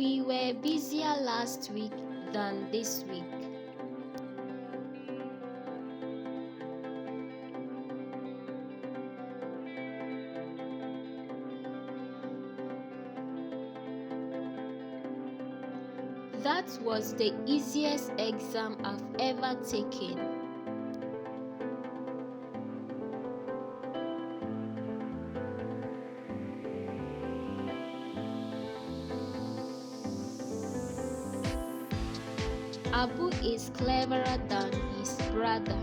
We were busier last week than this week. That was the easiest exam I've ever taken. Abu is cleverer than his brother.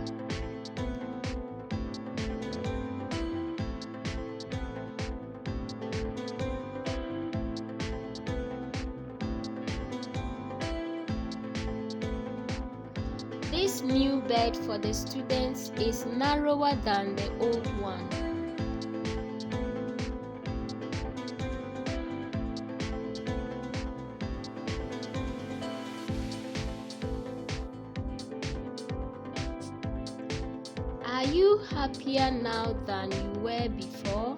This new bed for the students is narrower than the old one. Are you happier now than you were before?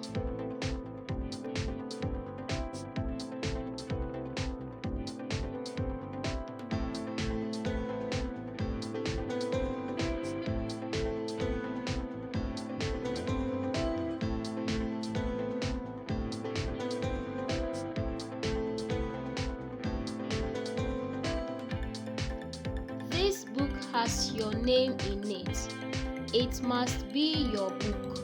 This book has your name in it. It must be your book.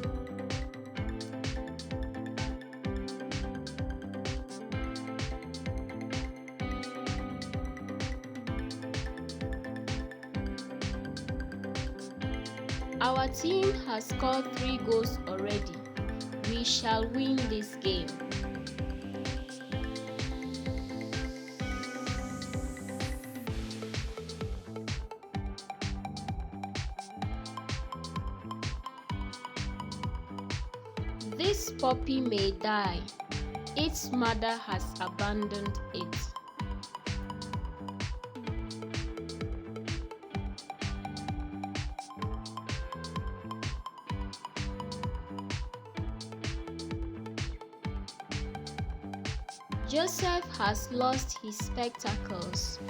Our team has scored 3 goals already. We shall win this game. This puppy may die. Its mother has abandoned it. Joseph has lost his spectacles.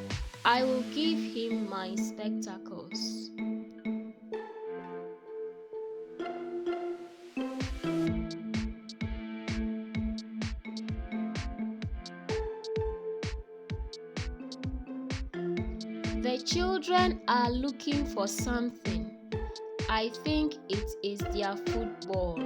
I will give him my spectacles. The children are looking for something. I think it is their football.